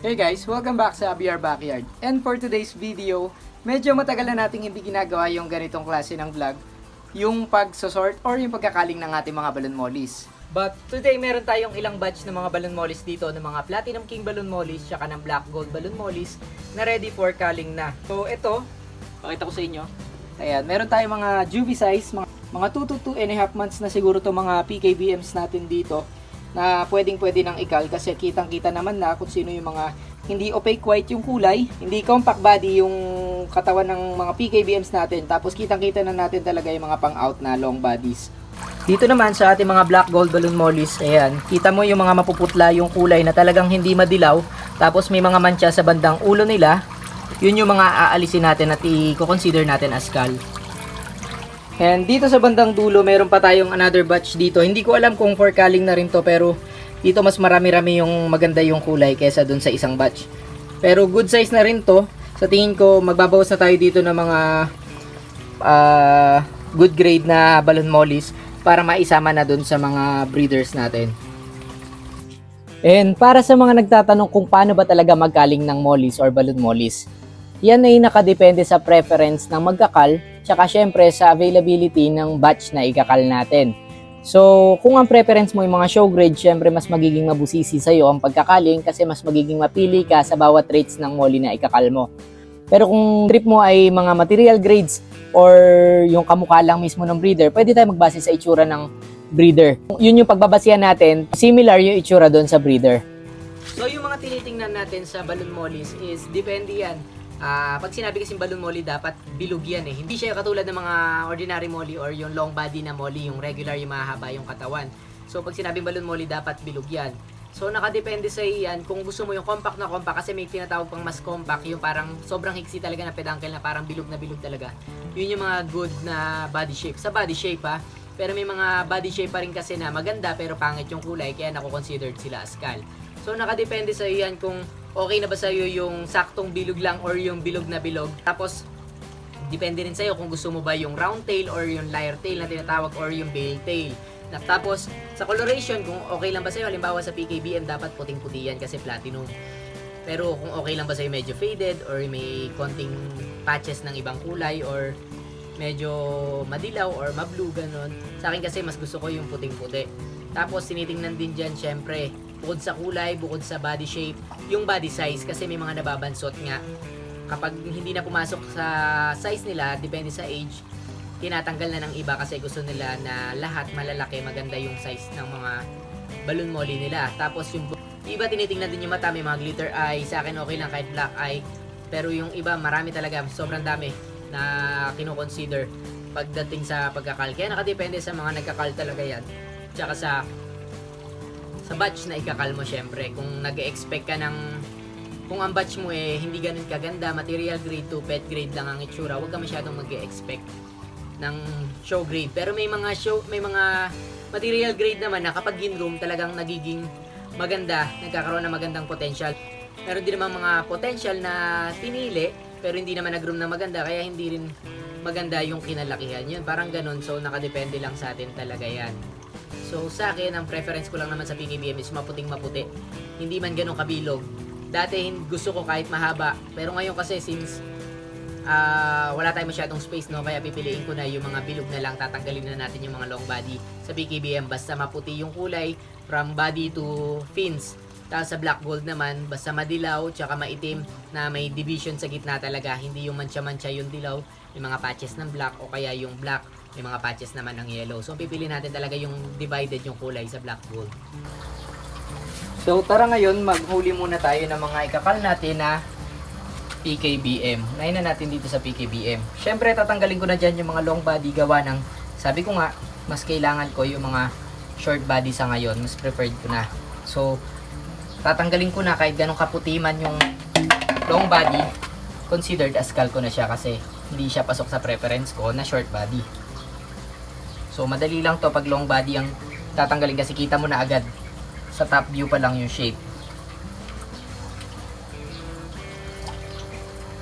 Hey guys, welcome back sa BR Backyard. And for today's video, medyo matagal na nating hindi ginagawa yung ganitong klase ng vlog, yung pag-sort or yung pagkakaling ng ating mga balloon mollies. But today meron tayong ilang batch ng mga balloon mollies dito, ng mga Platinum King balloon mollies, tsaka ng Black Gold balloon mollies na ready for culling na. So ito, pakita ko sa inyo. Ayan, meron tayong mga juvie size, mga 2 to 2.5 months na siguro to mga PKBMs natin dito na pwede nang ikal kasi kitang-kita naman na kung sino yung mga hindi opaque white yung kulay, hindi compact body yung katawan ng mga PKBMs natin, tapos kitang-kita na natin talaga yung mga pang-out na long bodies. Dito naman sa ating mga black gold balloon mollies, ayan, kita mo yung mga mapuputla yung kulay na talagang hindi madilaw, tapos may mga mancha sa bandang ulo nila, yun yung mga aalisin natin at i-consider natin as cull. And dito sa bandang dulo, meron pa tayong another batch dito. Hindi ko alam kung for culling na rin to, pero dito mas marami-rami yung maganda yung kulay kaysa dun sa isang batch. Pero good size na rin to. Sa tingin ko, magbabawas na tayo dito ng mga good grade na balloon mollies para maisama na dun sa mga breeders natin. And para sa mga nagtatanong kung paano ba talaga magkaling ng mollies or balloon mollies, yan ay nakadepende sa preference ng magkakal, tsaka syempre sa availability ng batch na ikakal natin. So, kung ang preference mo yung mga show grade, syempre mas magiging mabusisi sa'yo ang pagkakaling kasi mas magiging mapili ka sa bawat rates ng molly na ikakal mo. Pero kung trip mo ay mga material grades or yung kamukha lang mismo ng breeder, pwede tayo magbase sa itsura ng breeder. Yun yung pagbabasihan natin, similar yung itsura doon sa breeder. So, yung mga tinitingnan natin sa balloon mollies is depende yan. Pag sinabi kasing balloon molly, dapat bilog yan eh. Hindi siya katulad ng mga ordinary molly or yung long body na molly, yung regular, yung mahaba yung katawan. So pag sinabing balloon molly, dapat bilog yan. So nakadepende sa iyan kung gusto mo yung compact na compact, kasi may tinatawag pang mas compact, yung parang sobrang hiksi talaga na peduncle na parang bilog na bilog talaga. Yun yung mga good na body shape. Sa body shape pero may mga body shape pa rin kasi na maganda pero pangit yung kulay, kaya nako-considered sila as cull. So nakadepende sa iyan kung okay na ba sa'yo yung saktong bilog lang or yung bilog na bilog. Tapos, depende rin sa'yo kung gusto mo ba yung round tail or yung lyre tail na tinatawag or yung bale tail. Tapos, sa coloration, kung okay lang ba sa'yo, halimbawa sa PKBM, dapat puting-puti yan kasi platinum. Pero kung okay lang ba sa'yo medyo faded or may konting patches ng ibang kulay or medyo madilaw or ma-blue, ganun. Sa akin kasi, mas gusto ko yung puting-puti. Tapos, tinitingnan din dyan, syempre, bukod sa kulay, bukod sa body shape, yung body size, kasi may mga nababansot nga. Kapag hindi na pumasok sa size nila, depende sa age, tinatanggal na ng iba kasi gusto nila na lahat malalaki, maganda yung size ng mga balloon molly nila. Tapos yung iba tinitingnan din yung mata, may mga glitter eye, sa akin okay lang kahit black eye. Pero yung iba, marami talaga, sobrang dami na kino-consider pagdating sa pagkakal. Kaya nakadepende sa mga nagkakal talaga yan. Tsaka sa batch na ikakal mo, syempre kung nag-expect ka ng kung ang batch mo hindi ganun kaganda, material grade to pet grade lang ang itsura, huwag ka masyadong mag-expect ng show grade. Pero may mga material grade naman na kapag in-room talagang nagiging maganda, nagkakaroon ng magandang potential. Meron din naman mga potential na pinili pero hindi naman nag-room na maganda, kaya hindi rin maganda yung kinalakihan. Yun, parang ganun. So nakadepende lang sa atin talaga yan. So sa akin, ang preference ko lang naman sa PKBM is maputing-maputi. Hindi man ganun kabilog. Dati gusto ko kahit mahaba. Pero ngayon kasi since wala tayong masyadong space, no, kaya pipiliin ko na yung mga bilog na lang. Tatanggalin na natin yung mga long body sa PKBM. Basta maputi yung kulay from body to fins. Tapos sa black gold naman, basta madilaw tsaka maitim na may division sa gitna talaga. Hindi yung mancha-mancha yung dilaw. May mga patches ng black o kaya yung black may mga patches naman ng yellow. So, pipili natin talaga yung divided yung kulay sa black gold. So, tara ngayon, maghuli muna tayo ng mga ikakal natin na PKBM. Unahin na natin dito sa PKBM. Siyempre, tatanggalin ko na dyan yung mga long body gawa ng, sabi ko nga, mas kailangan ko yung mga short body sa ngayon. Mas preferred ko na. So, tatanggalin ko na kahit ganong kaputiman yung long body. Considered as cull ko na siya kasi hindi siya pasok sa preference ko na short body. So madali lang to pag long body ang tatanggalin kasi kita mo na agad sa top view pa lang yung shape.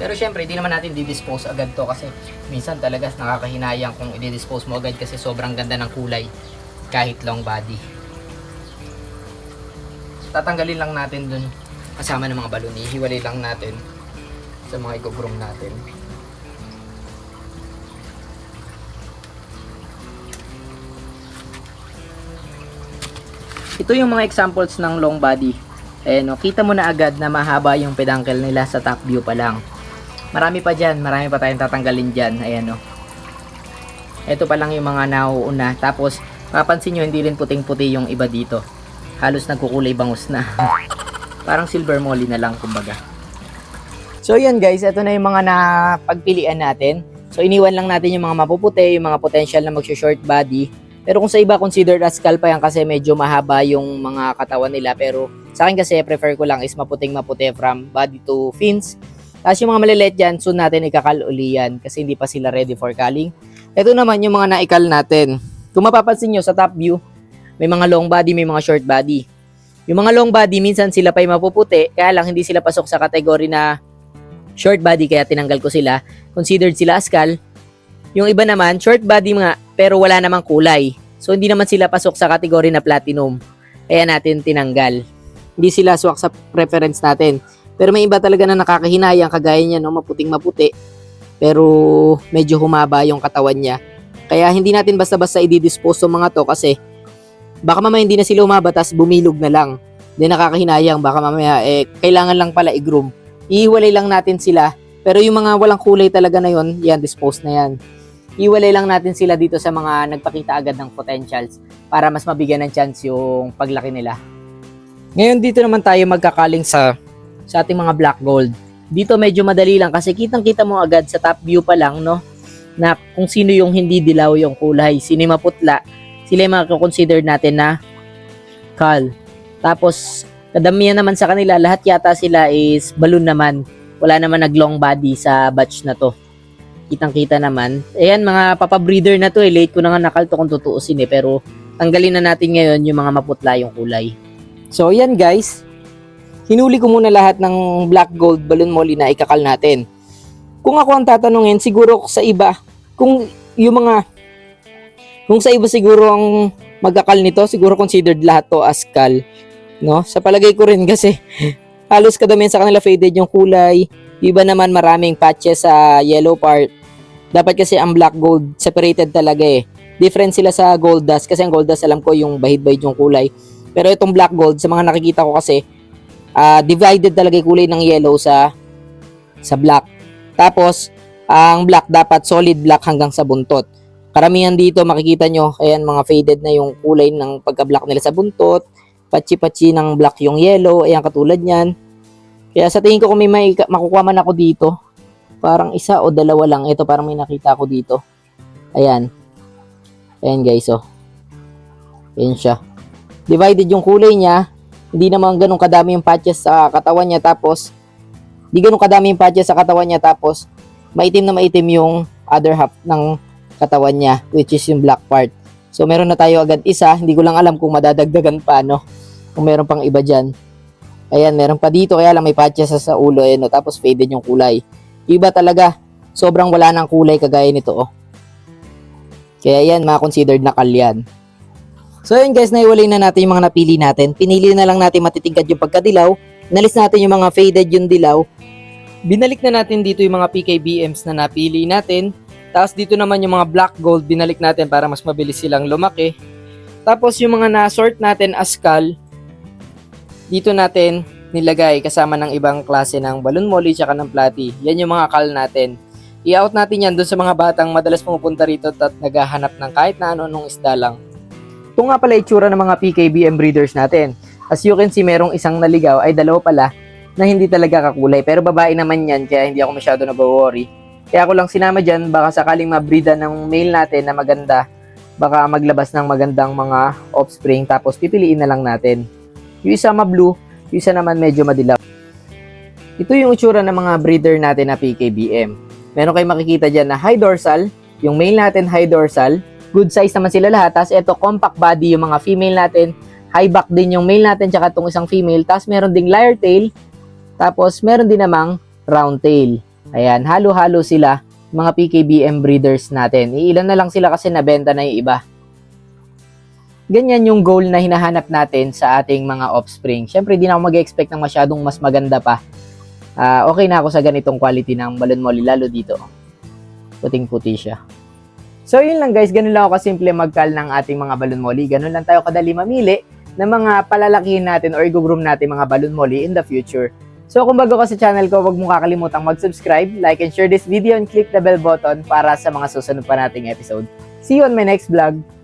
Pero syempre hindi naman natin di-dispose agad to kasi minsan talaga nakakahinayang kung i-dispose mo agad kasi sobrang ganda ng kulay kahit long body. Tatanggalin lang natin dun kasama ng mga balon. Hiwalay lang natin sa mga i-groom natin. Ito yung mga examples ng long body. Ayan, kita mo na agad na mahaba yung peduncle nila sa top view pa lang. Marami pa dyan, marami pa tayong tatanggalin dyan. Ayan, ito pa lang yung mga nauuna. Tapos, papansin nyo, hindi rin puting-puti yung iba dito. Halos nagkukulay bangus na. Parang silver molly na lang, kumbaga. So, yan guys, ito na yung mga napagpilian natin. So, iniwan lang natin yung mga mapuputi, yung mga potential na mag-short body. Pero kung sa iba, considered as scalpa yan kasi medyo mahaba yung mga katawan nila. Pero sa akin kasi, prefer ko lang is maputing-maputi from body to fins. Tapos yung mga maliliit dyan, soon natin ikakal uli yan kasi hindi pa sila ready for culling. Ito naman yung mga naikal natin. Kung mapapansin nyo sa top view, may mga long body, may mga short body. Yung mga long body, minsan sila pa yung mapuputi, kaya lang hindi sila pasok sa kategory na short body, kaya tinanggal ko sila. Considered sila as cal. Yung iba naman, short body nga, pero wala namang kulay. So, hindi naman sila pasok sa kategory na platinum. Kaya natin tinanggal. Hindi sila swak sa preference natin. Pero may iba talaga na nakakahinayang, kagaya niya, maputing maputi. Pero medyo humaba yung katawan niya. Kaya hindi natin basta-basta i-dispose ng mga to kasi baka mamaya hindi na sila humaba tas bumilog na lang. Hindi nakakahinayang, baka mamaya kailangan lang pala i-groom. Ihiwalay lang natin sila. Pero yung mga walang kulay talaga na yon, yan, dispose na yan. Iwalay lang natin sila dito sa mga nagpakita agad ng potentials para mas mabigyan ng chance yung paglaki nila. Ngayon dito naman tayo magkakaling sa ating mga black gold. Dito medyo madali lang kasi kitang-kita mo agad sa top view pa lang, no, na kung sino yung hindi dilaw yung kulay, sino yung maputla, sila yung makakonsider natin na cal. Tapos kadamihan naman sa kanila, lahat yata sila is balloon naman. Wala naman nag-long body sa batch na to. Kitang-kita naman. Ayan, mga papabreeder na to late ko na nga nakalto kung tutuusin pero tanggalin na natin ngayon yung mga maputla yung kulay. So, ayan guys. Hinuli ko muna lahat ng black gold balloon molly na ikakal natin. Kung ako ang tatanungin, siguro sa iba, kung sa iba siguro ang magkakal nito, siguro considered lahat to as cal. No? Sa palagay ko rin kasi halos kadamihan sa kanila faded yung kulay. Iba naman maraming patches sa yellow part. Dapat kasi ang black gold separated talaga Different sila sa gold dust kasi ang gold dust alam ko yung bahid-bahid yung kulay. Pero itong black gold sa mga nakikita ko kasi divided talaga yung kulay ng yellow sa black. Tapos ang black dapat solid black hanggang sa buntot. Karamihan dito makikita nyo, ayan mga faded na yung kulay ng pagka-black nila sa buntot. Patsi-patsi ng black yung yellow, ayan katulad niyan. Kaya sa tingin ko kung may makukuha man ako dito, parang isa o dalawa lang. Ito parang may nakita ako dito. Ayan. Ayan guys, Ayan siya. Divided yung kulay niya. Hindi naman ganun kadami yung patches sa katawan niya. Tapos, maitim na maitim yung other half ng katawan niya, which is yung black part. So, meron na tayo agad isa. Hindi ko lang alam kung madadagdagan pa, kung meron pang iba dyan. Ayan, meron pa dito, kaya lang may patches sa ulo, tapos faded yung kulay. Iba talaga, sobrang wala ng kulay kagaya nito, Kaya yan, considered na cal yan. So yun guys, naiwalay na natin yung mga napili natin. Pinili na lang natin matitingkad yung pagkadilaw. Inalis natin yung mga faded yung dilaw. Binalik na natin dito yung mga PKBMs na napili natin. Tapos dito naman yung mga black gold, binalik natin para mas mabilis silang lumaki. Tapos yung mga na-sort natin as cal, dito natin nilagay kasama ng ibang klase ng balloon molly tsaka ng platy. Yan yung mga cal natin. I-out natin yan dun sa mga batang madalas pumupunta rito at naghahanap ng kahit na anong isda lang. Ito nga pala itsura ng mga PKBM breeders natin. As you can see, merong isang naligaw, ay dalawa pala, na hindi talaga kakulay. Pero babae naman yan, kaya hindi ako masyado nag-worry. Kaya ako lang sinama dyan, baka sakaling mabreeda ng male natin na maganda, baka maglabas ng magandang mga offspring, tapos pipiliin na lang natin. Yung isa ma-blue, yung isa naman medyo madilaw. Ito yung itsura ng mga breeder natin na PKBM. Meron kayong makikita dyan na high dorsal, yung male natin high dorsal, good size naman sila lahat. Tapos ito compact body yung mga female natin, high back din yung male natin tsaka itong isang female. Tapos meron ding lyre tail, tapos meron din namang round tail. Ayan, halo-halo sila, mga PKBM breeders natin. Iilan na lang sila kasi nabenta na yung iba. ganyan yung goal na hinahanap natin sa ating mga offspring. Syempre, di na ako mag-expect ng masyadong mas maganda pa. Okay na ako sa ganitong quality ng balon molly, lalo dito. Puting-puti siya. So, yun lang guys. Ganun lang ako kasimple magkal ng ating mga balon molly. Ganun lang tayo kadali mamili ng mga palalakihin natin or i-groom natin mga balon molly in the future. So, kung bago ka sa channel ko, huwag mong kakalimutang mag-subscribe, like, and share this video, and click the bell button para sa mga susunod pa nating episode. See you on my next vlog!